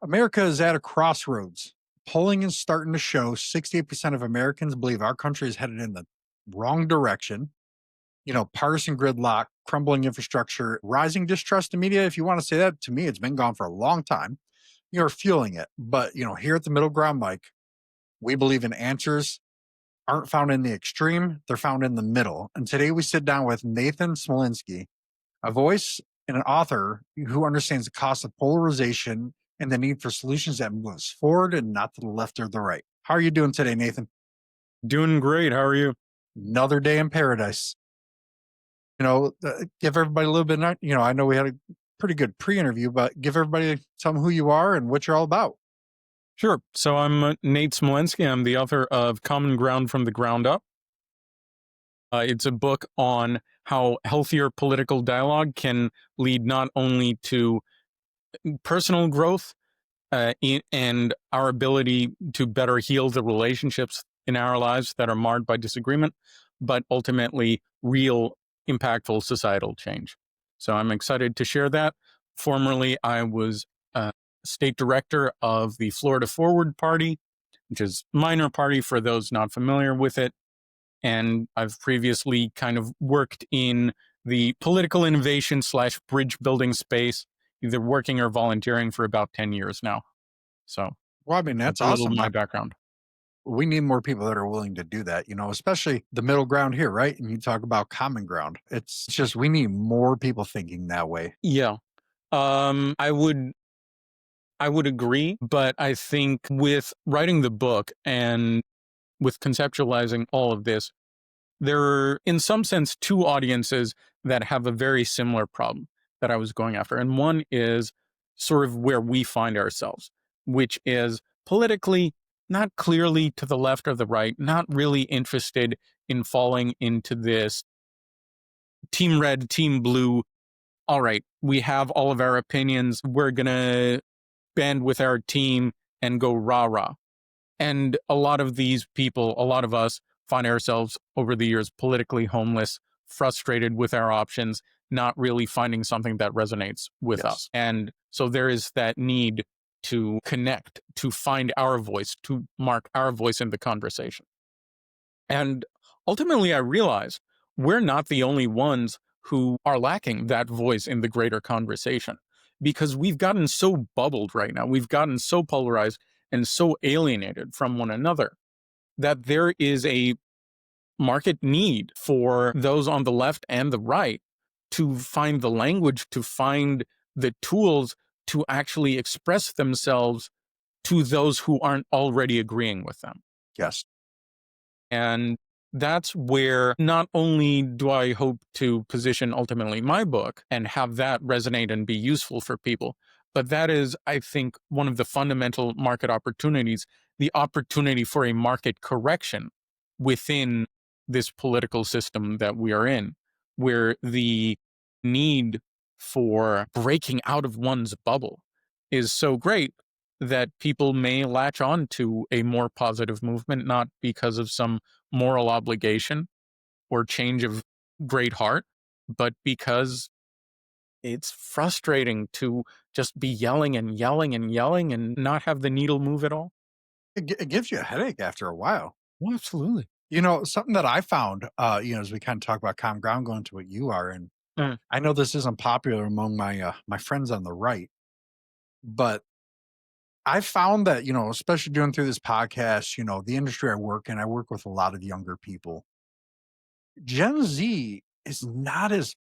America is at a crossroads. Polling is starting to show 68% of Americans believe our country is headed in the wrong direction. Partisan gridlock, crumbling infrastructure, rising distrust in media. If you want to say that, to me, it's been gone for a long time. You're fueling it. But, here at the Middle Ground Mic, we believe in answers aren't found in the extreme, they're found in the middle. And today we sit down with Nathan Smolenski, a voice and an author who understands the cost of polarization and the need for solutions that move us forward and not to the left or the right. How are you doing today, Nathan? Doing great. How are you? Another day in paradise. Give everybody a little bit, I know we had a pretty good pre-interview, but give everybody, tell them who you are and what you're all about. Sure. So I'm Nate Smolenski. I'm the author of Common Ground from the Ground Up. It's a book on how healthier political dialogue can lead not only to personal growth and our ability to better heal the relationships in our lives that are marred by disagreement, but ultimately real impactful societal change. So I'm excited to share that. Formerly, I was state director of the Florida Forward Party, which is a minor party for those not familiar with it. And I've previously kind of worked in the political innovation / bridge building space, either working or volunteering for about 10 years now. So, well, I mean, that's a little awesome. of my background. We need more people that are willing to do that, especially the middle ground here, right? And you talk about common ground. It's just, we need more people thinking that way. Yeah. I would agree, but I think with writing the book and with conceptualizing all of this, there are, in some sense, two audiences that have a very similar problem that I was going after. And one is sort of where we find ourselves, which is politically not clearly to the left or the right, not really interested in falling into this team red, team blue. All right, we have all of our opinions. We're going to band with our team and go rah-rah. And a lot of these people, a lot of us, find ourselves over the years politically homeless, frustrated with our options, not really finding something that resonates with us. And so there is that need to connect, to find our voice, to mark our voice in the conversation. And ultimately, I realized we're not the only ones who are lacking that voice in the greater conversation, because we've gotten so bubbled right now. We've gotten so polarized and so alienated from one another that there is a market need for those on the left and the right to find the language, to find the tools to actually express themselves to those who aren't already agreeing with them. Yes. And that's where not only do I hope to position ultimately my book and have that resonate and be useful for people, but that is, I think, one of the fundamental market opportunities, the opportunity for a market correction within this political system that we are in, where the need for breaking out of one's bubble is so great that people may latch on to a more positive movement, not because of some moral obligation or change of great heart, but because it's frustrating to just be yelling and yelling and yelling and not have the needle move at all. It gives you a headache after a while. Well, absolutely. Something that I found, as we kind of talk about common ground, going to what you are, and Mm. I know this isn't popular among my friends on the right, but I found that, especially doing through this podcast, the industry I work with a lot of younger people. Gen Z is not as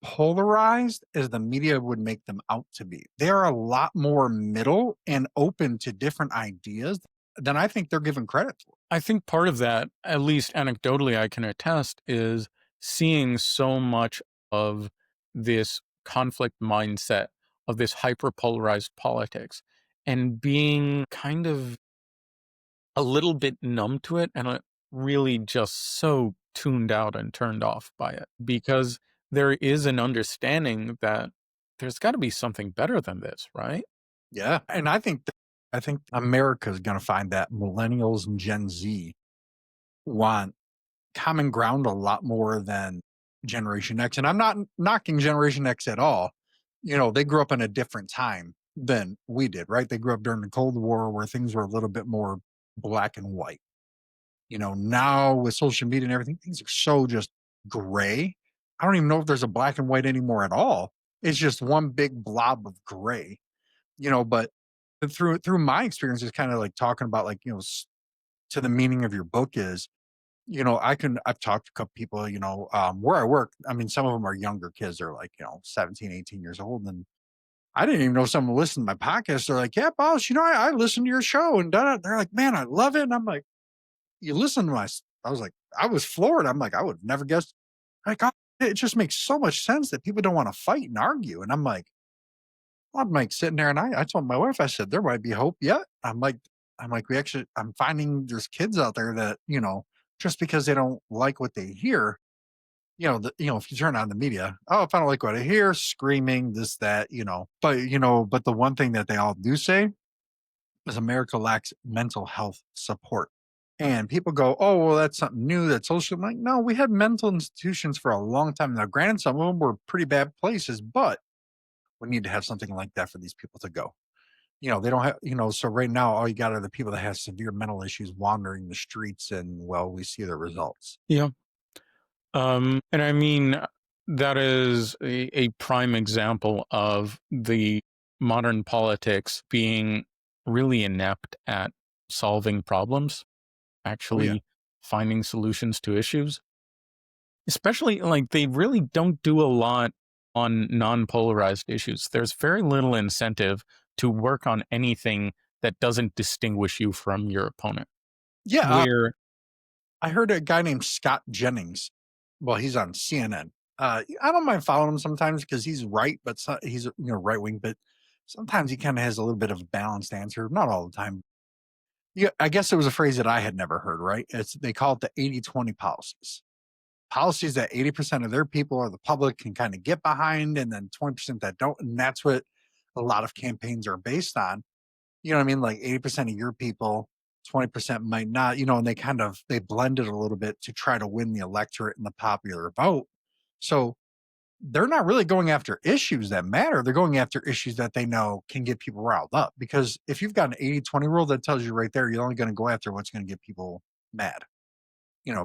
polarized as the media would make them out to be. They're a lot more middle and open to different ideas than I think they're given credit for. I think part of that, at least anecdotally, I can attest, is seeing so much of this conflict mindset, of this hyper-polarized politics, and being kind of a little bit numb to it and really just so tuned out and turned off by it, because there is an understanding that there's got to be something better than this, right? Yeah, and I think America is going to find that millennials and Gen Z want common ground a lot more than Generation X. And I'm not knocking Generation X at all. They grew up in a different time. than we did, right? They grew up during the Cold War where things were a little bit more black and white. Now with social media and everything, things are so just gray. I don't even know if there's a black and white anymore at all. It's just one big blob of gray, but through my experiences, kind of like talking about like, to the meaning of your book is, I've talked to a couple people, where I work. I mean, some of them are younger kids. They're like, 17, 18 years old. And I didn't even know someone listened to my podcast. They're like, yeah, boss, I listen to your show and da they're like, man, I love it. And I'm like, you listen to I was like, I was floored. I'm like, I would have never guessed. Like, it just makes so much sense that people don't want to fight and argue. And I'm like sitting there and I told my wife, I said, there might be hope yet. I'm like, I'm finding there's kids out there that, just because they don't like what they hear, if you turn on the media, oh, if I don't like what I hear, screaming, this, that, but the one thing that they all do say is America lacks mental health support. And people go, oh, well, that's something new. That's social. I'm like, no, we had mental institutions for a long time. Now, granted, some of them were pretty bad places, but we need to have something like that for these people to go. They don't have, so right now, all you got are the people that have severe mental issues wandering the streets, and well, we see the results. Yeah. And I mean, that is a prime example of the modern politics being really inept at solving problems, Oh, yeah. actually finding solutions to issues. Especially like they really don't do a lot on non-polarized issues. There's very little incentive to work on anything that doesn't distinguish you from your opponent. Yeah. Where I heard a guy named Scott Jennings. Well, he's on CNN. I don't mind following him sometimes because he's right, but he's right wing. But sometimes he kind of has a little bit of a balanced answer. Not all the time. Yeah, I guess it was a phrase that I had never heard. Right? They call it the 80-20 policies. Policies that 80% of their people or the public can kind of get behind, and then 20% that don't. And that's what a lot of campaigns are based on. You know what I mean? Like 80% of your people, 20% might not, and they blend it a little bit to try to win the electorate and the popular vote. So they're not really going after issues that matter. They're going after issues that they know can get people riled up. Because if you've got an 80-20 rule, that tells you right there, you're only going to go after what's going to get people mad,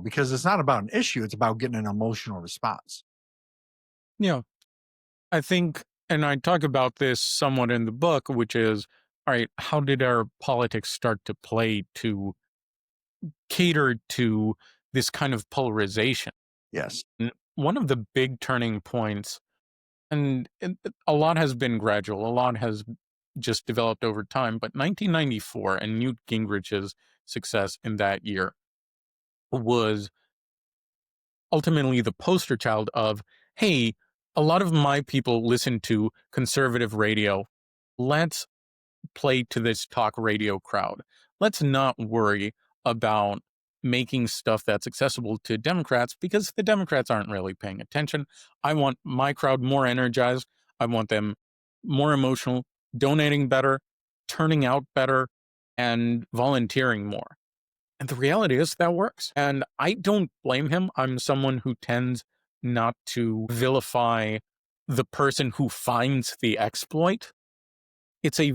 because it's not about an issue. It's about getting an emotional response. you know, I think, and I talk about this somewhat in the book, which is, all right, how did our politics start to play to cater to this kind of polarization? Yes. And one of the big turning points, and a lot has been gradual, a lot has just developed over time, but 1994 and Newt Gingrich's success in that year was ultimately the poster child of, hey, a lot of my people listen to conservative radio. Let's play to this talk radio crowd. Let's not worry about making stuff that's accessible to Democrats because the Democrats aren't really paying attention. I want my crowd more energized. I want them more emotional, donating better, turning out better, and volunteering more. And the reality is that works. And I don't blame him. I'm someone who tends not to vilify the person who finds the exploit. It's a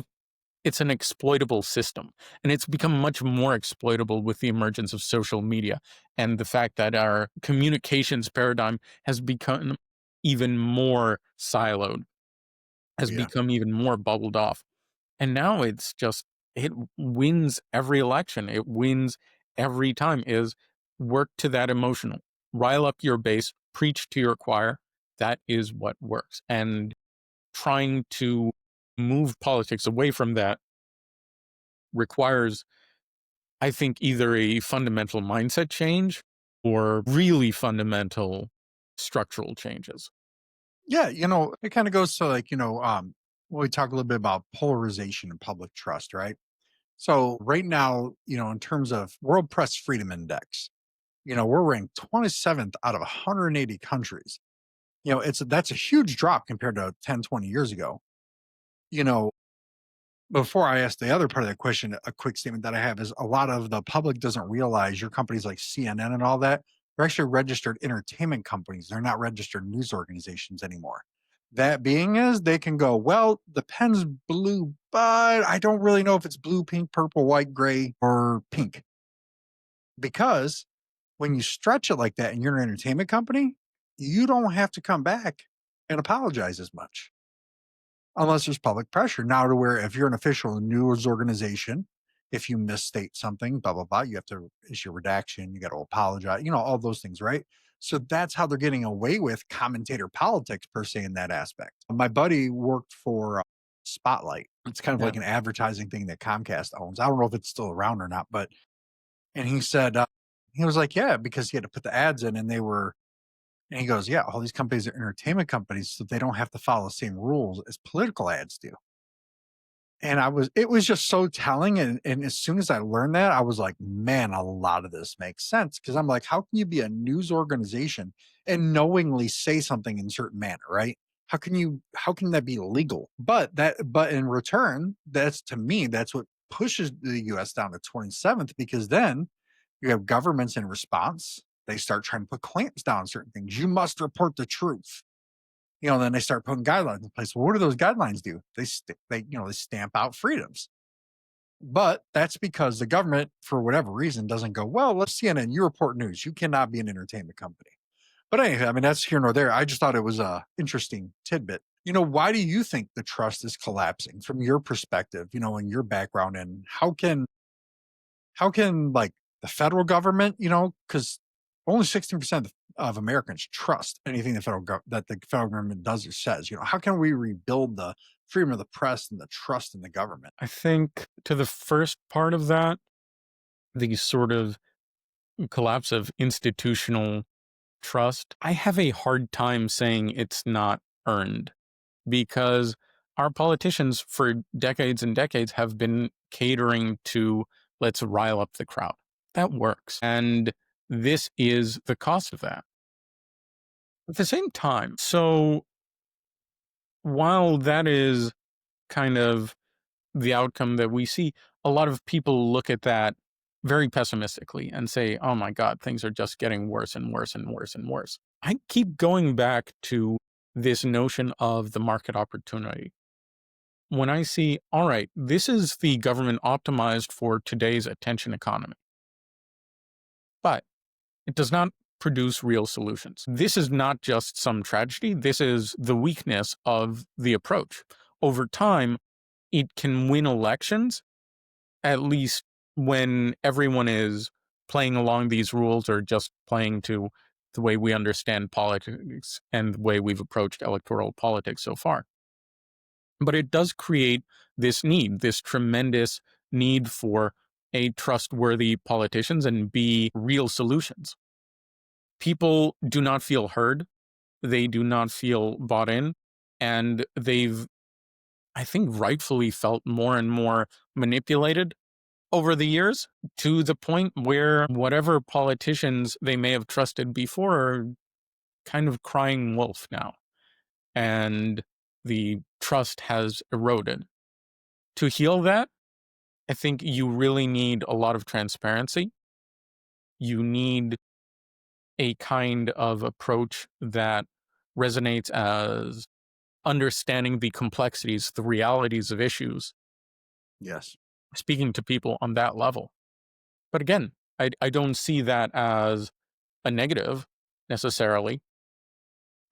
it's an exploitable system, and it's become much more exploitable with the emergence of social media and the fact that our communications paradigm has become even more siloed, Oh, has yeah. become even more bubbled off. And now it's just, it wins every election. It wins every time, is work to that emotional. Rile up your base, preach to your choir. That is what works. And trying to move politics away from that requires, I think, either a fundamental mindset change or really fundamental structural changes. Yeah, it kind of goes to like, when we talk a little bit about polarization and public trust, right? So right now, in terms of World Press Freedom Index, we're ranked 27th out of 180 countries. That's a huge drop compared to 10, 20 years ago. You know, Before I ask the other part of that question, a quick statement that I have is a lot of the public doesn't realize your companies like CNN and all that, they're actually registered entertainment companies. They're not registered news organizations anymore. That being is they can go, well, the pen's blue, but I don't really know if it's blue, pink, purple, white, gray, or pink. Because when you stretch it like that and you're an entertainment company, you don't have to come back and apologize as much unless there's public pressure. Now, to where if you're an official news organization, if you misstate something, blah, blah, blah, you have to issue redaction, you got to apologize, all those things, right? So that's how they're getting away with commentator politics, per se, in that aspect. My buddy worked for Spotlight. It's kind of Yeah. like an advertising thing that Comcast owns. I don't know if it's still around or not, but, and he said, he was like, yeah, because he had to put the ads in and they were, and he goes, yeah, all these companies are entertainment companies, so they don't have to follow the same rules as political ads do. And it was just so telling. And as soon as I learned that, I was like, man, a lot of this makes sense. Cause I'm like, how can you be a news organization and knowingly say something in a certain manner, right? How can that be legal? But in return, that's to me, that's what pushes the US down to 27th, because then you have governments in response. They start trying to put clamps down on certain things. You must report the truth. Then they start putting guidelines in place. Well, what do those guidelines do? They stamp out freedoms. But that's because the government, for whatever reason, doesn't go, well, let's CNN, you report news. You cannot be an entertainment company. But anyway, I mean, that's here nor there. I just thought it was a interesting tidbit. Why do you think the trust is collapsing from your perspective, and your background? And how can like the federal government, because only 16% of Americans trust anything that the federal government does or says. How can we rebuild the freedom of the press and the trust in the government? I think to the first part of that, the sort of collapse of institutional trust, I have a hard time saying it's not earned, because our politicians for decades and decades have been catering to, let's rile up the crowd. That works. And this is the cost of that. At the same time, so while that is kind of the outcome that we see, a lot of people look at that very pessimistically and say, oh my God, things are just getting worse and worse and worse and worse. I keep going back to this notion of the market opportunity. When I see, all right, this is the government optimized for today's attention economy, but it does not produce real solutions. This is not just some tragedy. This is the weakness of the approach. Over time, it can win elections, at least when everyone is playing along these rules or just playing to the way we understand politics and the way we've approached electoral politics so far. But it does create this need, this tremendous need for A, trustworthy politicians, and B, real solutions. People do not feel heard. They do not feel bought in. And they've, I think, rightfully felt more and more manipulated over the years, to the point where whatever politicians they may have trusted before are kind of crying wolf now. And the trust has eroded. To heal that, I think you really need a lot of transparency. You need a kind of approach that resonates as understanding the complexities, the realities of issues, Yes. speaking to people on that level. But again, I don't see that as a negative necessarily.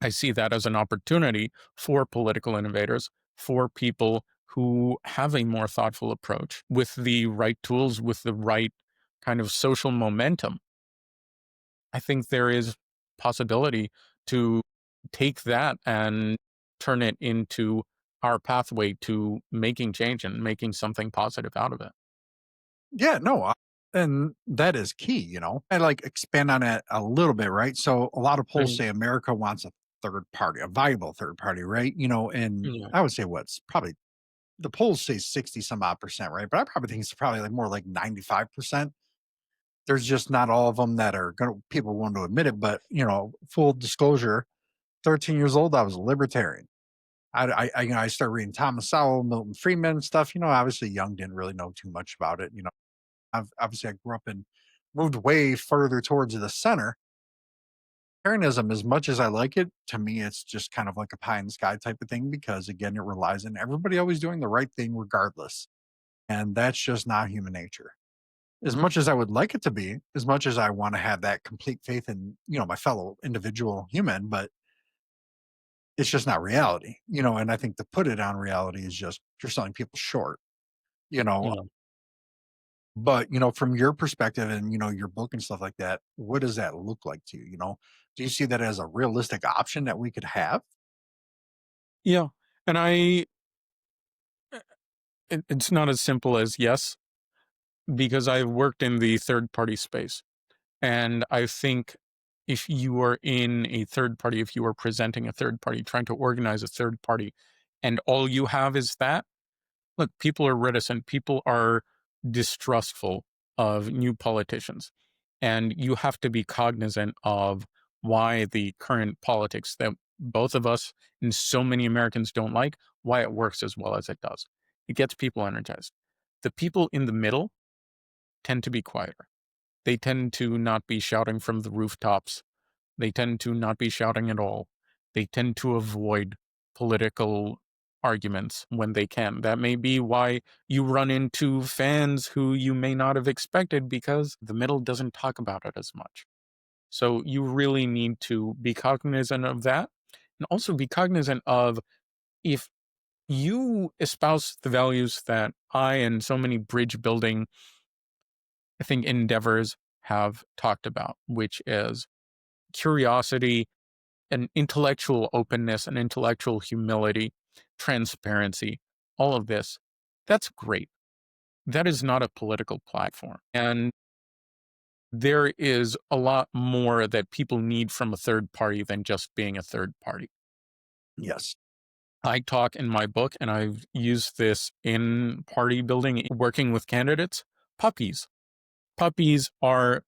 I see that as an opportunity for political innovators, for people who have a more thoughtful approach with the right tools, with the right kind of social momentum. I think there is possibility to take that and turn it into our pathway to making change and making something positive out of it. Yeah, no, and that is key, I like expand on it a little bit, right? So a lot of polls Mm, say America wants a third party, a viable third party, right? And yeah. I would say what's probably the polls say 60 some odd percent, right? But I probably think it's probably like more like 95%. There's just not all of them that are going to, people want to admit it. But, full disclosure, 13 years old, I was a libertarian. I started reading Thomas Sowell, Milton Friedman stuff. Obviously young, didn't really know too much about it. Obviously I grew up and moved way further towards the center. authoritarianism, as much as I like it, to me, it's just kind of like a pie in the sky type of thing because, again, it relies on everybody always doing the right thing regardless. And that's just not human nature. As much as I would like it to be, as much as I want to have that complete faith in, my fellow individual human, but it's just not reality, and I think to put it on reality is just you're selling people short, you know. Yeah. But, from your perspective and, your book and stuff like that, what does that look like to you? Do you see that as a realistic option that we could have? Yeah. And it's not as simple as yes, because I've worked in the third party space. And I think if you are in a third party, if you are presenting a third party, trying to organize a third party, and all you have is that, look, people are reticent, people are distrustful of new politicians. And you have to be cognizant of why the current politics that both of us and so many Americans don't like, why it works as well as it does. It gets people energized. The people in the middle tend to be quieter. They tend to not be shouting from the rooftops. They tend to not be shouting at all. They tend to avoid political arguments when they can. That may be why you run into fans who you may not have expected because the middle doesn't talk about it as much. So you really need to be cognizant of that and also be cognizant of if you espouse the values that I and so many bridge building, I think, endeavors have talked about, which is curiosity and intellectual openness and intellectual humility, transparency, all of this. That's great. That is not a political platform. And there is a lot more that people need from a third party than just being a third party. Yes. I talk in my book, and I've used this in party building, working with candidates. Puppies. Puppies are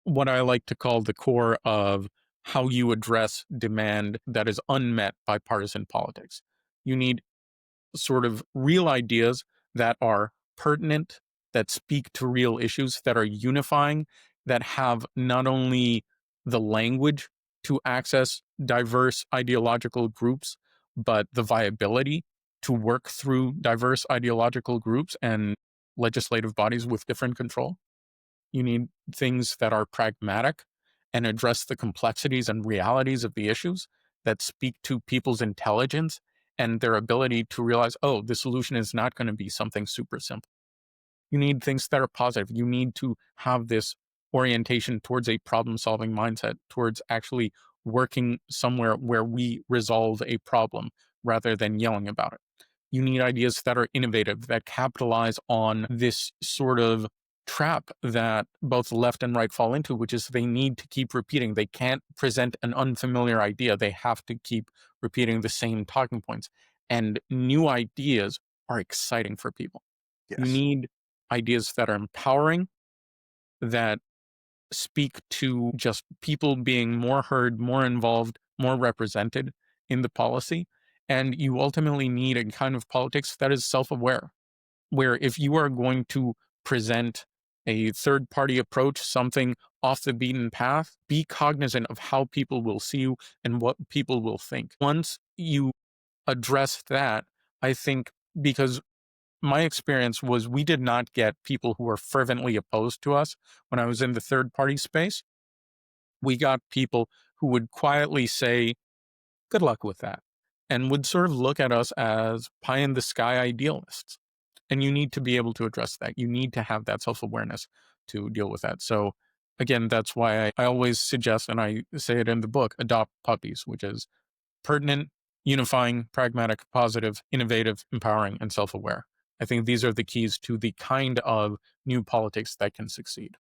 what I like to call the core of how you address demand that is unmet by partisan politics. You need sort of real ideas that are pertinent, that speak to real issues, that are unifying, that have not only the language to access diverse ideological groups, but the viability to work through diverse ideological groups and legislative bodies with different control. You need things that are pragmatic and address the complexities and realities of the issues that speak to people's intelligence and their ability to realize, oh, the solution is not going to be something super simple. You need things that are positive. You need to have this orientation towards a problem solving mindset, towards actually working somewhere where we resolve a problem rather than yelling about it. You need ideas that are innovative, that capitalize on this sort of trap that both left and right fall into, which is they need to keep repeating. They can't present an unfamiliar idea. They have to keep repeating the same talking points. And new ideas are exciting for people. You Yes. need ideas that are empowering, that speak to just people being more heard, more involved, more represented in the policy. And you ultimately need a kind of politics that is self aware, where if you are going to present a third party approach, something off the beaten path, be cognizant of how people will see you and what people will think. Once you address that, I think, because my experience was we did not get people who were fervently opposed to us when I was in the third party space. We got people who would quietly say, good luck with that, and would sort of look at us as pie in the sky idealists. And you need to be able to address that. You need to have that self awareness to deal with that. So, again, that's why I always suggest, and I say it in the book, adopt puppies, which is pertinent, unifying, pragmatic, positive, innovative, empowering, and self aware. I think these are the keys to the kind of new politics that can succeed.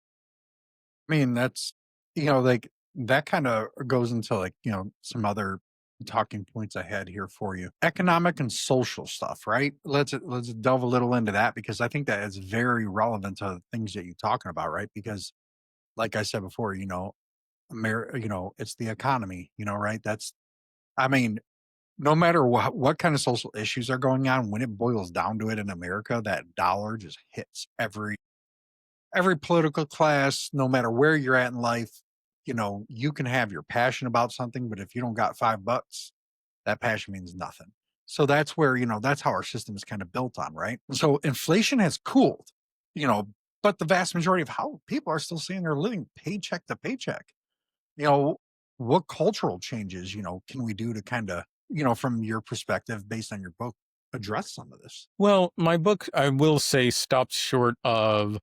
I mean, that's, like that kind of goes into like, some other talking points I had here for you. Economic and social stuff, right? Let's delve a little into that because I think that is very relevant to the things that you're talking about, right? Because like I said before, it's the economy, right? I mean, no matter what kind of social issues are going on, when it boils down to it in America, that dollar just hits every political class, no matter where you're at in life. You can have your passion about something, but if you don't got $5, that passion means nothing. So that's where, that's how our system is kind of built on, right? So inflation has cooled, you know, but the vast majority of how people are still seeing their living paycheck to paycheck. You know, what cultural changes, can we do to kind of, from your perspective, based on your book, address some of this? Well, my book, I will say, stops short of.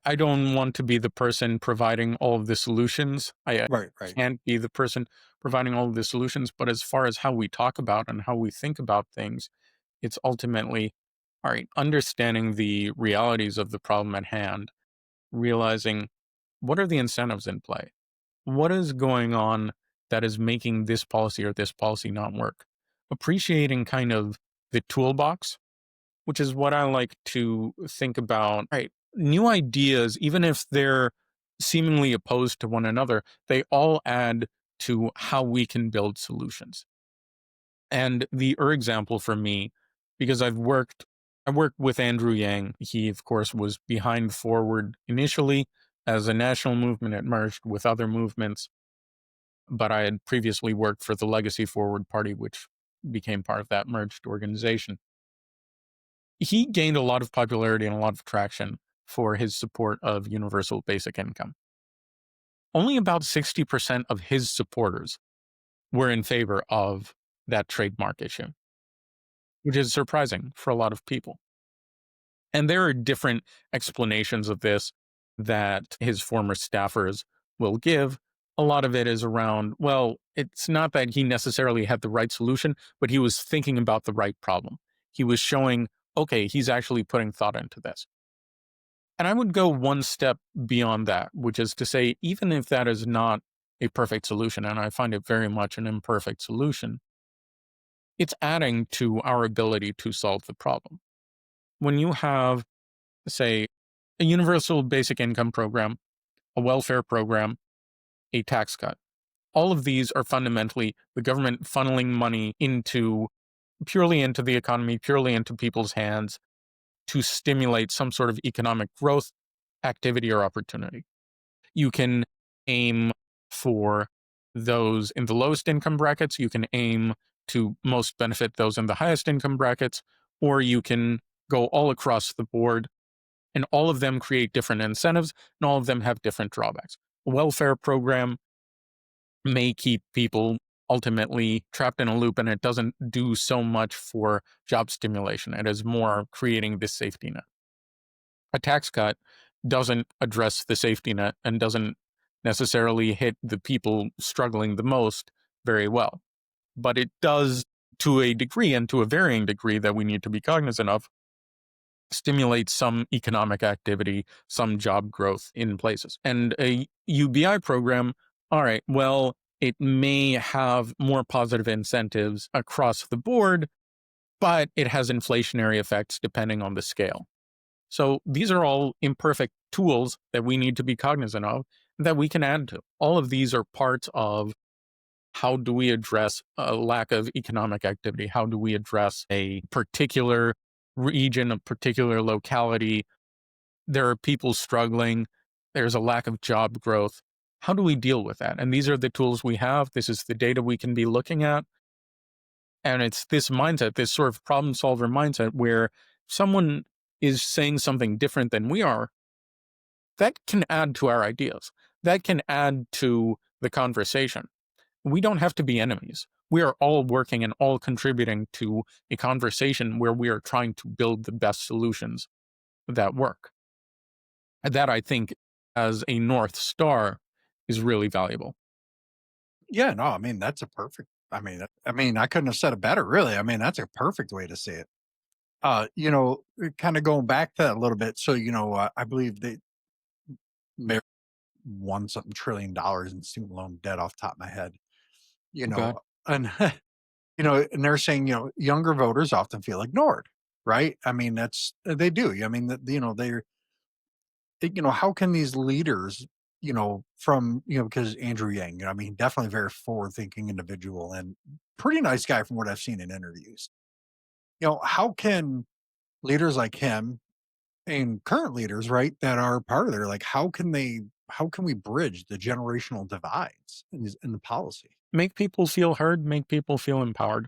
I don't want to be the person providing all of the solutions. I Right, right. can't be the person providing all of the solutions. But as far as how we talk about and how we think about things, it's ultimately, all right, understanding the realities of the problem at hand, realizing what are the incentives in play? What is going on that is making this policy or this policy not work? Appreciating kind of the toolbox, which is what I like to think about. Right. New ideas, even if they're seemingly opposed to one another, they all add to how we can build solutions. And the example for me, because I worked with Andrew Yang. He, of course, was behind Forward initially as a national movement. It merged with other movements, but I had previously worked for the Legacy Forward Party, which became part of that merged organization. He gained a lot of popularity and a lot of traction for his support of universal basic income. Only about 60% of his supporters were in favor of that trademark issue, which is surprising for a lot of people. And there are different explanations of this that his former staffers will give. A lot of it is around, well, it's not that he necessarily had the right solution, but he was thinking about the right problem. He was showing, okay, he's actually putting thought into this. And I would go one step beyond that, which is to say, even if that is not a perfect solution, and I find it very much an imperfect solution, it's adding to our ability to solve the problem. When you have, say, a universal basic income program, a welfare program, a tax cut, all of these are fundamentally the government funneling money purely into the economy, purely into people's hands to stimulate some sort of economic growth, activity, or opportunity. You can aim for those in the lowest income brackets. You can aim to most benefit those in the highest income brackets, or you can go all across the board, and all of them create different incentives and all of them have different drawbacks. A welfare program may keep people ultimately trapped in a loop, and it doesn't do so much for job stimulation. It is more creating this safety net. A tax cut doesn't address the safety net and doesn't necessarily hit the people struggling the most very well. But it does, to a degree and to a varying degree that we need to be cognizant of, stimulate some economic activity, some job growth in places. And a UBI program, all right, well, it may have more positive incentives across the board, but it has inflationary effects depending on the scale. So these are all imperfect tools that we need to be cognizant of that we can add to. All of these are parts of how do we address a lack of economic activity? How do we address a particular region, a particular locality? There are people struggling. There's a lack of job growth. How do we deal with that? And these are the tools we have. This is the data we can be looking at. And it's this mindset, this sort of problem solver mindset where someone is saying something different than we are, that can add to our ideas. That can add to the conversation. We don't have to be enemies. We are all working and all contributing to a conversation where we are trying to build the best solutions that work. And that, I think, as a North Star, is really valuable. Yeah, no, I mean, that's a perfect. I couldn't have said it better, really. I mean, that's a perfect way to say it. Kind of going back to that a little bit. So, I believe they may won something $1 trillion in student loan debt off the top of my head, you Oh, know, God. and and they're saying, younger voters often feel ignored, right? I mean, they do. I mean, how can these leaders, because Andrew Yang, definitely very forward thinking individual and pretty nice guy from what I've seen in interviews. How can leaders like him and current leaders, right, that are part of there, like, how can they how can we bridge the generational divides in the policy? Make people feel heard, make people feel empowered.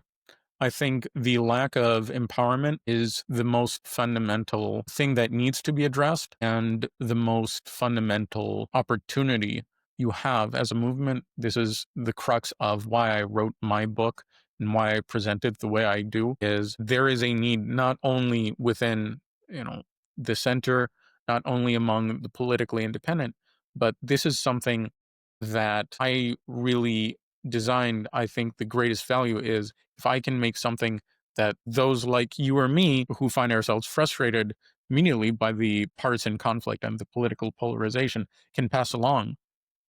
I think the lack of empowerment is the most fundamental thing that needs to be addressed and the most fundamental opportunity you have as a movement. This is the crux of why I wrote my book and why I present it the way I do is there is a need not only within, you know, the center, not only among the politically independent, but this is something that I really designed. I think the greatest value is if I can make something that those like you or me who find ourselves frustrated immediately by the partisan conflict and the political polarization can pass along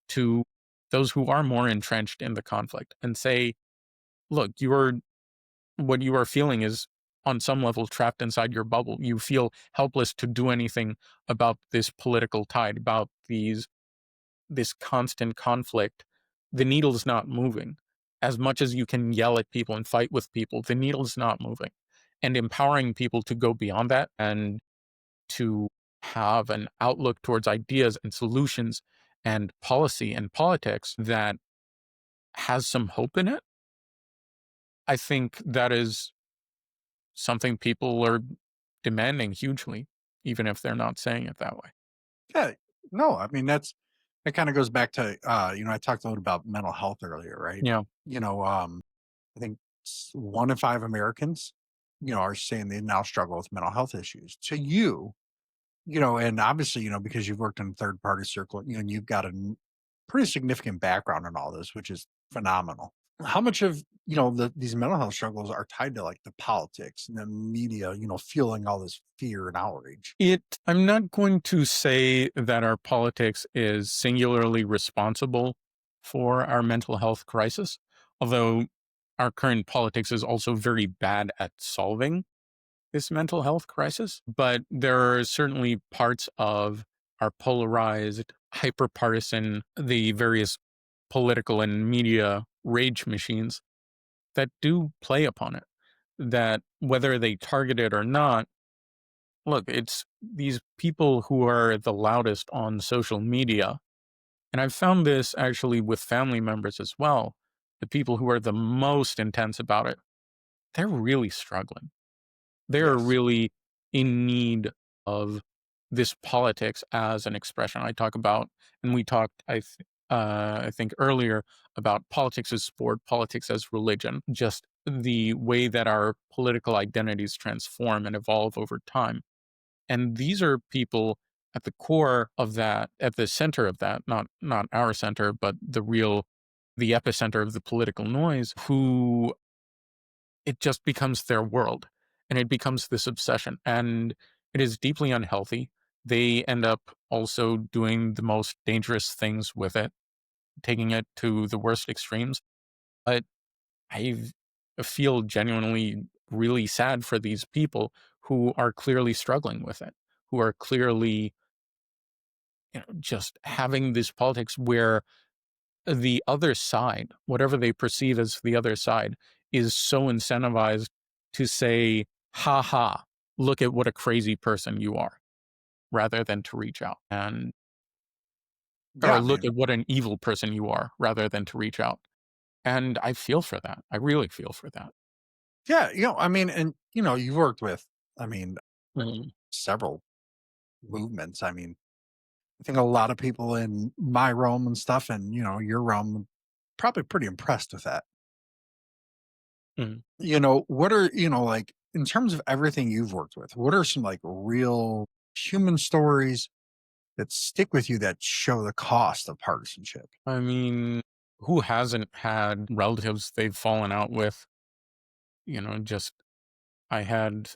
to those who are more entrenched in the conflict and say, look, what you are feeling is on some level trapped inside your bubble. You feel helpless to do anything about this political tide, about this constant conflict. The needle's not moving. As much as you can yell at people and fight with people, the needle's not moving. And empowering people to go beyond that and to have an outlook towards ideas and solutions and policy and politics that has some hope in it, I think that is something people are demanding hugely, even if they're not saying it that way. Yeah, no, I mean that kind of goes back to I talked a little about mental health earlier, right? Yeah. You know, I think 1 in 5 Americans, are saying they now struggle with mental health issues. To you, and obviously, because you've worked in a third party circle, and you've got a pretty significant background in all this, which is phenomenal. How much of these mental health struggles are tied to like the politics and the media, fueling all this fear and outrage? I'm not going to say that our politics is singularly responsible for our mental health crisis, although our current politics is also very bad at solving this mental health crisis. But there are certainly parts of our polarized, hyper partisan, the various political and media rage machines that do play upon it. That whether they target it or not, look, it's these people who are the loudest on social media. And I've found this actually with family members as well. The people who are the most intense about it, they're really struggling. They're Yes. really in need of this politics as an expression. I talk about, and we talked, I think earlier about politics as sport, politics as religion, just the way that our political identities transform and evolve over time. And these are people at the core of that, at the center of that, not our center, but the epicenter of the political noise, who it just becomes their world and it becomes this obsession. And it is deeply unhealthy. They end up also doing the most dangerous things with it, taking it to the worst extremes. But I feel genuinely really sad for these people who are clearly struggling with it, who are clearly, just having this politics where the other side, whatever they perceive as the other side, is so incentivized to say, ha ha, look at what a crazy person you are, rather than to reach out and, Yeah, or I look mean, at what an evil person you are, rather than to reach out. And I feel for that. I really feel for that. yeah, I mean, and you've worked with, I mean, Mhm. several movements. I mean, I think a lot of people in my realm and stuff, and your realm, probably pretty impressed with that. Mhm. What are like in terms of everything you've worked with? What are some like real human stories that stick with you that show the cost of partisanship? I mean, who hasn't had relatives they've fallen out with? Just I had,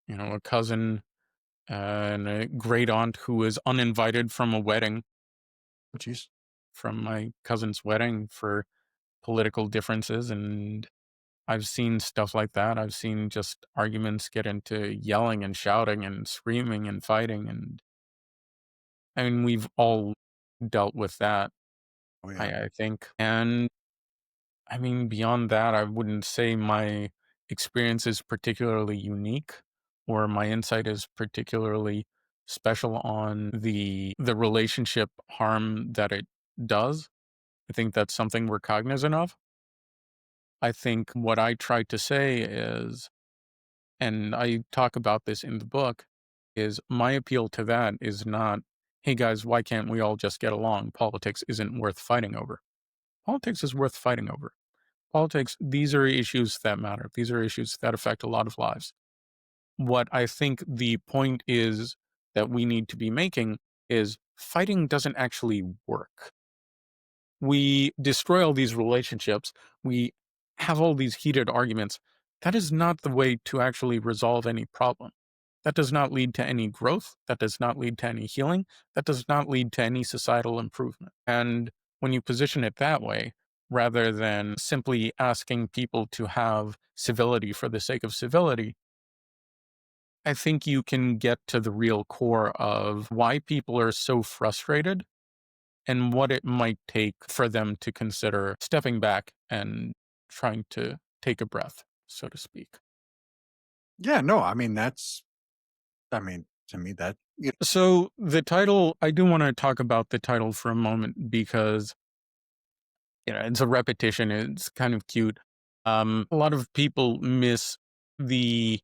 a cousin and a great aunt who was uninvited from a wedding, Which is from my cousin's wedding for political differences. And I've seen stuff like that. I've seen just arguments get into yelling and shouting and screaming and fighting. And I mean, we've all dealt with that, oh yeah, I think. And I mean, beyond that, I wouldn't say my experience is particularly unique or my insight is particularly special on the relationship harm that it does. I think that's something we're cognizant of. I think what I try to say is, and I talk about this in the book, is my appeal to that is not, hey guys, why can't we all just get along? Politics isn't worth fighting over. Politics is worth fighting over. Politics, these are issues that matter. These are issues that affect a lot of lives. What I think the point is that we need to be making is fighting doesn't actually work. We destroy all these relationships. We have all these heated arguments. That is not the way to actually resolve any problem. That does not lead to any growth. That does not lead to any healing. That does not lead to any societal improvement. And when you position it that way, rather than simply asking people to have civility for the sake of civility, I think you can get to the real core of why people are so frustrated and what it might take for them to consider stepping back and trying to take a breath, so to speak. Yeah, no, I mean, to me, that, So, the title, I do want to talk about the title for a moment because, it's a repetition. It's kind of cute. A lot of people miss the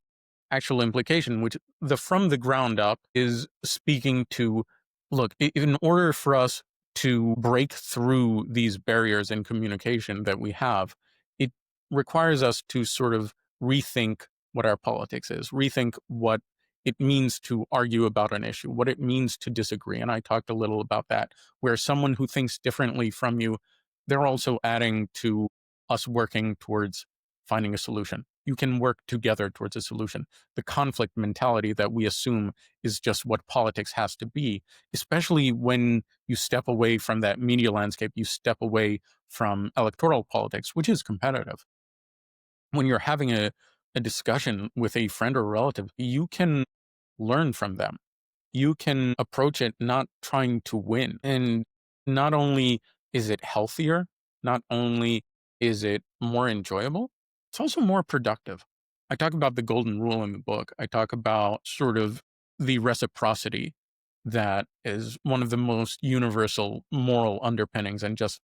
actual implication, which the from the ground up is speaking to, look, in order for us to break through these barriers in communication that we have, it requires us to sort of rethink what our politics is, rethink what it means to argue about an issue, what it means to disagree. And I talked a little about that, where someone who thinks differently from you, they're also adding to us working towards finding a solution. You can work together towards a solution. The conflict mentality that we assume is just what politics has to be, especially when you step away from that media landscape, you step away from electoral politics, which is competitive. When you're having a discussion with a friend or relative, you can learn from them. You can approach it not trying to win. And not only is it healthier, not only is it more enjoyable, it's also more productive. I talk about the golden rule in the book. I talk about sort of the reciprocity that is one of the most universal moral underpinnings and just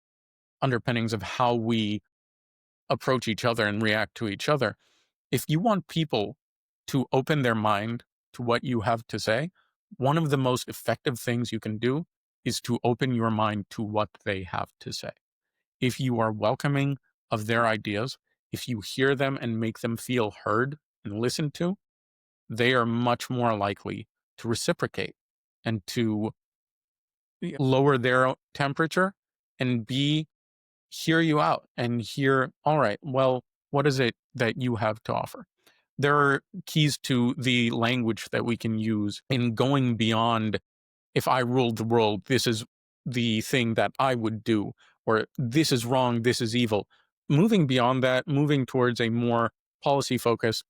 underpinnings of how we approach each other and react to each other. If you want people to open their mind to what you have to say, one of the most effective things you can do is to open your mind to what they have to say. If you are welcoming of their ideas, if you hear them and make them feel heard and listened to, they are much more likely to reciprocate and to lower their temperature and hear you out and hear, all right, well, what is it that you have to offer? There are keys to the language that we can use in going beyond, if I ruled the world, this is the thing that I would do, or this is wrong, this is evil. Moving beyond that, moving towards a more policy focus,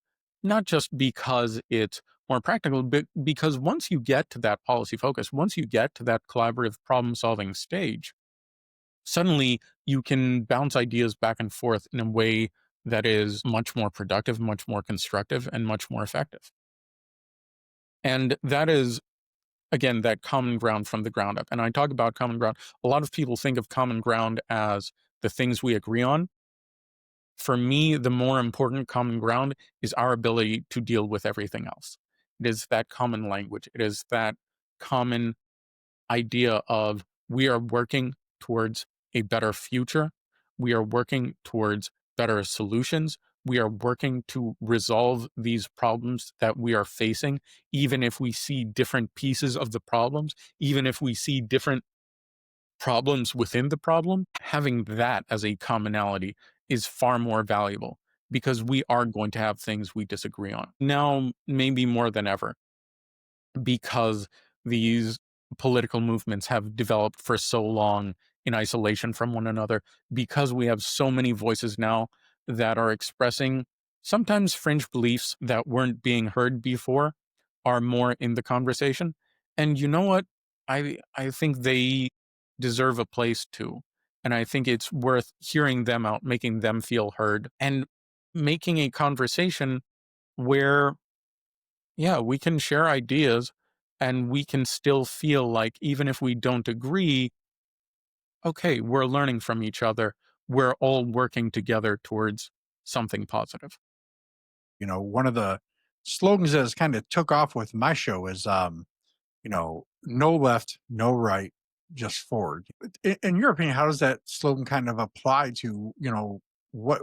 not just because it's more practical, but because once you get to that policy focus, once you get to that collaborative problem solving stage, suddenly you can bounce ideas back and forth in a way that is much more productive, much more constructive, and much more effective. And that is, again, that common ground from the ground up. And I talk about common ground. A lot of people think of common ground as the things we agree on. For me, the more important common ground is our ability to deal with everything else. It is that common language. It is that common idea of we are working towards a better future. We are working towards better solutions. We are working to resolve these problems that we are facing, even if we see different pieces of the problems, even if we see different problems within the problem. Having that as a commonality is far more valuable because we are going to have things we disagree on. Now, maybe more than ever, because these political movements have developed for so long in isolation from one another, because we have so many voices now that are expressing sometimes fringe beliefs that weren't being heard before are more in the conversation. And you know what? I think they deserve a place too. And I think it's worth hearing them out, making them feel heard, and making a conversation where, yeah, we can share ideas And we can still feel like, even if we don't agree, okay, we're learning from each other. We're all working together towards something positive. One of the slogans that has kind of took off with my show is, no left, no right, just forward. In your opinion, how does that slogan kind of apply to, what,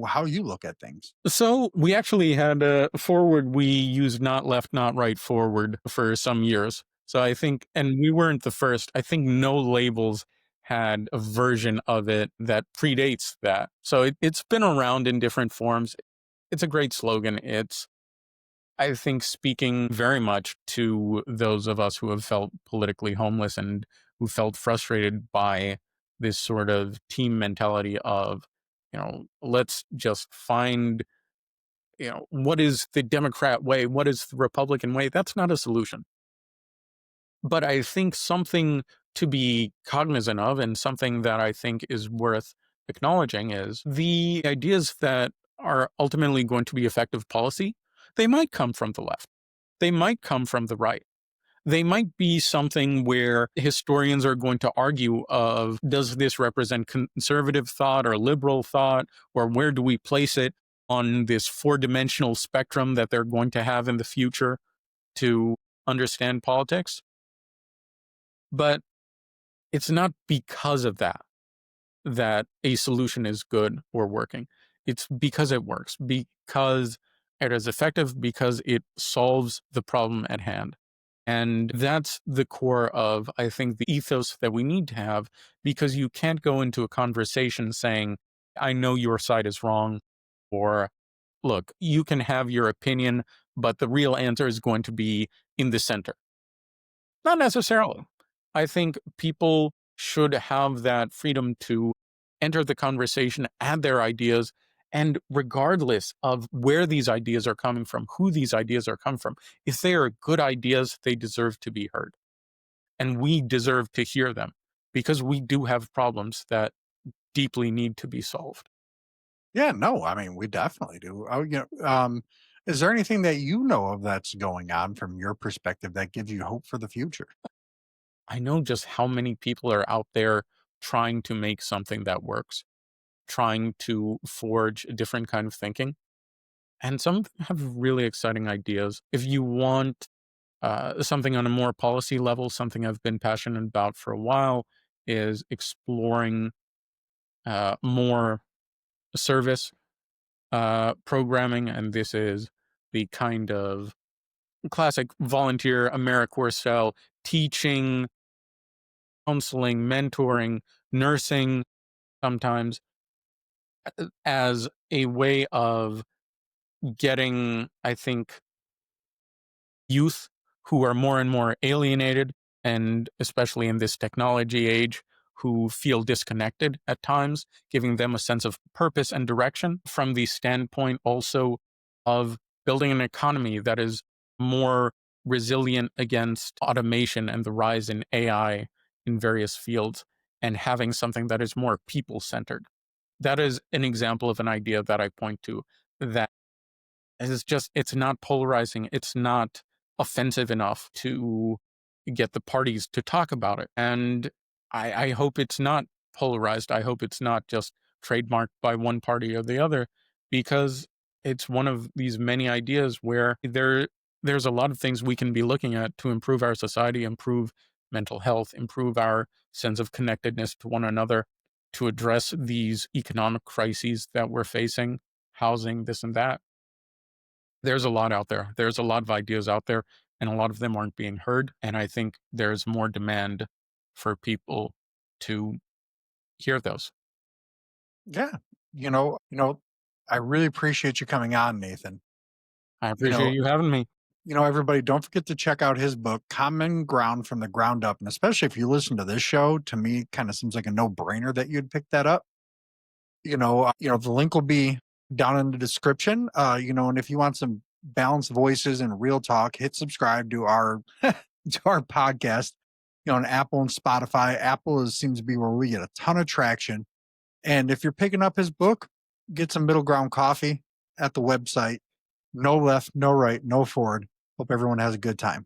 how you look at things? So we actually had a forward, we used not left, not right forward for some years. So I think, and we weren't the first, I think No Labels had a version of it that predates that. So it's been around in different forms. It's a great slogan. It's, I think, speaking very much to those of us who have felt politically homeless and who felt frustrated by this sort of team mentality of, let's just find, what is the Democrat way? What is the Republican way? That's not a solution. But I think something to be cognizant of, and something that I think is worth acknowledging, is the ideas that are ultimately going to be effective policy. They might come from the left. They might come from the right. They might be something where historians are going to argue of, does this represent conservative thought or liberal thought, or where do we place it on this four-dimensional spectrum that they're going to have in the future to understand politics? But it's not because of that a solution is good or working. It's because it works, because it is effective, because it solves the problem at hand. And that's the core of, I think, the ethos that we need to have, because you can't go into a conversation saying, I know your side is wrong, or look, you can have your opinion, but the real answer is going to be in the center. Not necessarily. I think people should have that freedom to enter the conversation, add their ideas, and regardless of where these ideas are coming from, who these ideas are coming from, if they are good ideas, they deserve to be heard. And we deserve to hear them, because we do have problems that deeply need to be solved. Yeah, no, I mean, we definitely do. Is there anything that you know of that's going on from your perspective that gives you hope for the future? I know just how many people are out there trying to make something that works, trying to forge a different kind of thinking. And some of them have really exciting ideas. If you want something on a more policy level, something I've been passionate about for a while is exploring more service programming. And this is the kind of classic volunteer AmeriCorps style teaching, counseling, mentoring, nursing sometimes, as a way of getting, I think, youth who are more and more alienated, and especially in this technology age, who feel disconnected at times, giving them a sense of purpose and direction, from the standpoint also of building an economy that is more resilient against automation and the rise in AI in various fields, and having something that is more people centered. That is an example of an idea that I point to, that it's just, it's not polarizing. It's not offensive enough to get the parties to talk about it. And I hope it's not polarized. I hope it's not just trademarked by one party or the other, because it's one of these many ideas where there's a lot of things we can be looking at to improve our society, improve mental health, improve our sense of connectedness to one another, to address these economic crises that we're facing, housing, this and that. There's a lot out there. There's a lot of ideas out there, and a lot of them aren't being heard. And I think there's more demand for people to hear those. Yeah. I really appreciate you coming on, Nathan. I You appreciate know, you having me. everybody, don't forget to check out his book, Common Ground from the Ground Up. And especially if you listen to this show, to me, kind of seems like a no brainer that you'd pick that up. The link will be down in the description. And if you want some balanced voices and real talk, hit subscribe to our to our podcast. On Apple and Spotify. Seems to be where we get a ton of traction. And if you're picking up his book, get some middle ground coffee at the website. No left, no right, no forward. Hope everyone has a good time.